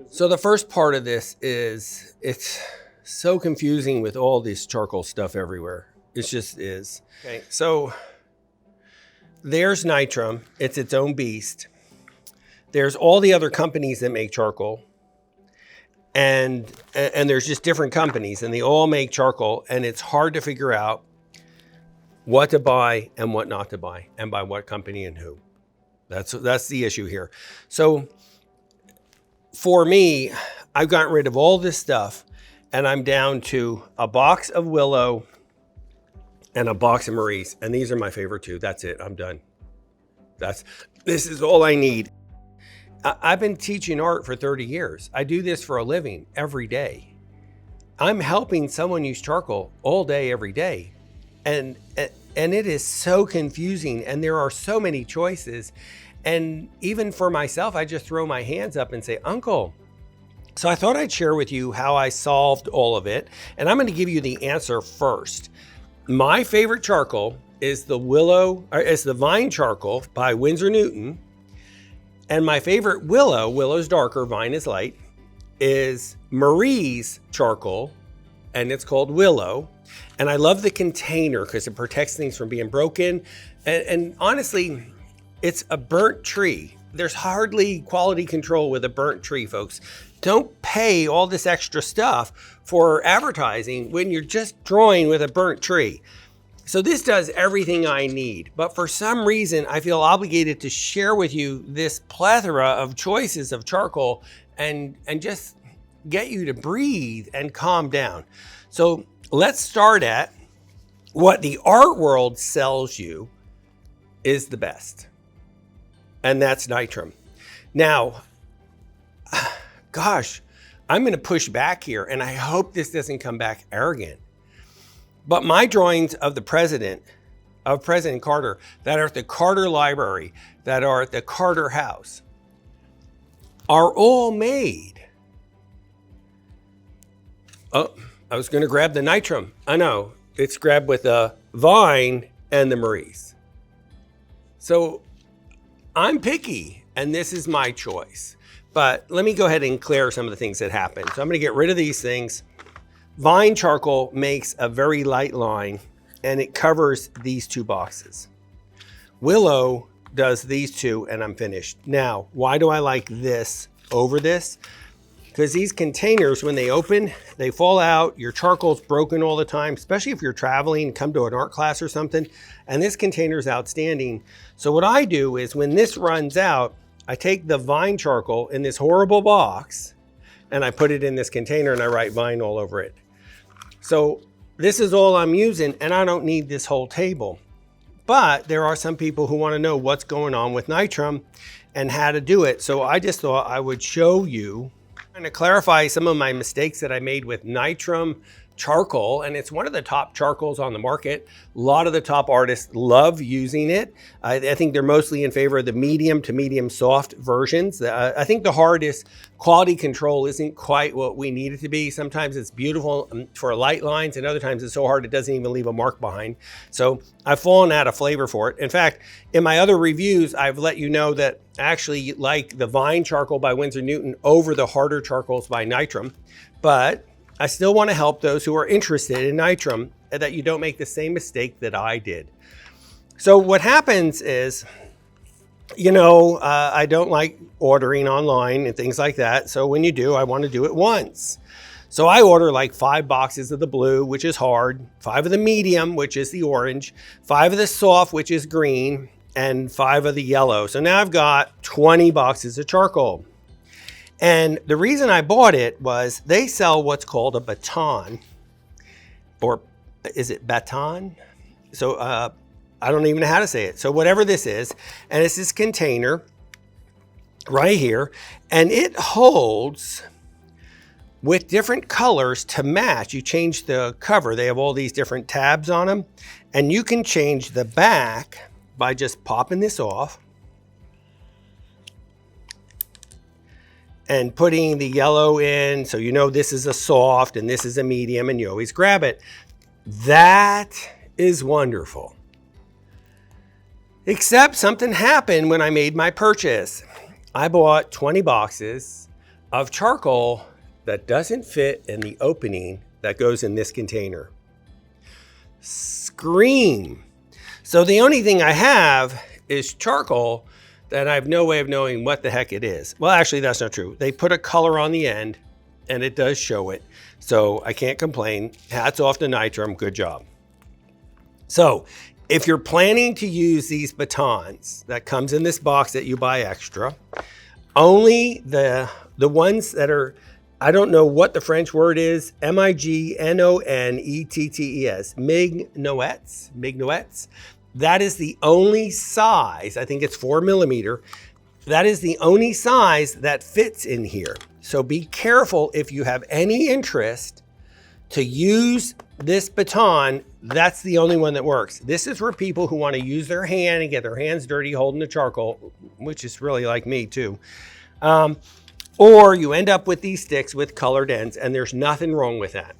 So the first part of this is it's so confusing with all this charcoal stuff everywhere. It just is. Okay, so there's Nitram. It's its own beast. There's all the other companies that make charcoal. And there's just different companies and they all make charcoal, and it's hard to figure out what to buy and what not to buy and by what company and who. That's the issue here. So for me, I've gotten rid of all this stuff and I'm down to a box of Willow and a box of Marie's. And these are my favorite two. That's it. I'm done. This is all I need. I've been teaching art for 30 years. I do this for a living every day. I'm helping someone use charcoal all day, every day. And it is so confusing and there are so many choices. And even for myself, I just throw my hands up and say, Uncle. So I thought I'd share with you how I solved all of it. And I'm going to give you the answer first. My favorite charcoal is the vine charcoal by Winsor Newton. And my favorite Willow's darker, vine is light, is Marie's charcoal, and it's called Willow. And I love the container because it protects things from being broken. And honestly, it's a burnt tree. There's hardly quality control with a burnt tree, folks. Don't pay all this extra stuff for advertising when you're just drawing with a burnt tree. So this does everything I need, but for some reason, I feel obligated to share with you this plethora of choices of charcoal and just get you to breathe and calm down. So let's start at what the art world sells you is the best, and that's Nitram. Now, gosh, I'm going to push back here, and I hope this doesn't come back arrogant. But my drawings of President Carter, that are at the Carter Library, that are at the Carter House, are all made. Oh, I was going to grab the Nitram. I know, it's grabbed with the vine and the Marie's. So I'm picky, and this is my choice. But let me go ahead and clear some of the things that happen. So I'm going to get rid of these things. Vine charcoal makes a very light line and it covers these two boxes. Willow does these two and I'm finished. Now, why do I like this over this? Because these containers, when they open, they fall out. Your charcoal's broken all the time, especially if you're traveling, come to an art class or something. And this container is outstanding. So what I do is when this runs out, I take the vine charcoal in this horrible box and I put it in this container and I write vine all over it. So this is all I'm using and I don't need this whole table. But there are some people who want to know what's going on with Nitram and how to do it. So I just thought I would show you and to clarify some of my mistakes that I made with Nitram charcoal, and it's one of the top charcoals on the market. A lot of the top artists love using it. I think they're mostly in favor of the medium to medium soft versions. I think the hardest quality control isn't quite what we need it to be. Sometimes it's beautiful for light lines, and other times it's so hard it doesn't even leave a mark behind. So I've fallen out of flavor for it. In fact, in my other reviews, I've let you know that I actually like the Vine charcoal by Winsor Newton over the harder charcoals by Nitram, but I still want to help those who are interested in Nitram that you don't make the same mistake that I did. So what happens is, I don't like ordering online and things like that. So when you do, I want to do it once. So I order like 5 boxes of the blue, which is hard, 5 of the medium, which is the orange, 5 of the soft, which is green, and 5 of the yellow. So now I've got 20 boxes of charcoal. And the reason I bought it was they sell what's called a baton, or is it baton? So I don't even know how to say it. So whatever this is, and it's this container right here, and it holds with different colors to match. You change the cover. They have all these different tabs on them, and you can change the back by just popping this off and putting the yellow in, so you know this is a soft and this is a medium, and you always grab it. That is wonderful. Except something happened when I made my purchase. I bought 20 boxes of charcoal that doesn't fit in the opening that goes in this container. Scream. So the only thing I have is charcoal that I have no way of knowing what the heck it is. Well, actually, that's not true. They put a color on the end and it does show it. So I can't complain. Hats off to Nitram. Good job. So if you're planning to use these batons that comes in this box that you buy extra, only the ones that are, I don't know what the French word is, Mignonettes, Mignonettes. That is the only size, I think it's 4 millimeter. That is the only size that fits in here. So be careful if you have any interest to use this baton. That's the only one that works. This is for people who want to use their hand and get their hands dirty holding the charcoal, which is really like me too. Or you end up with these sticks with colored ends, and there's nothing wrong with that.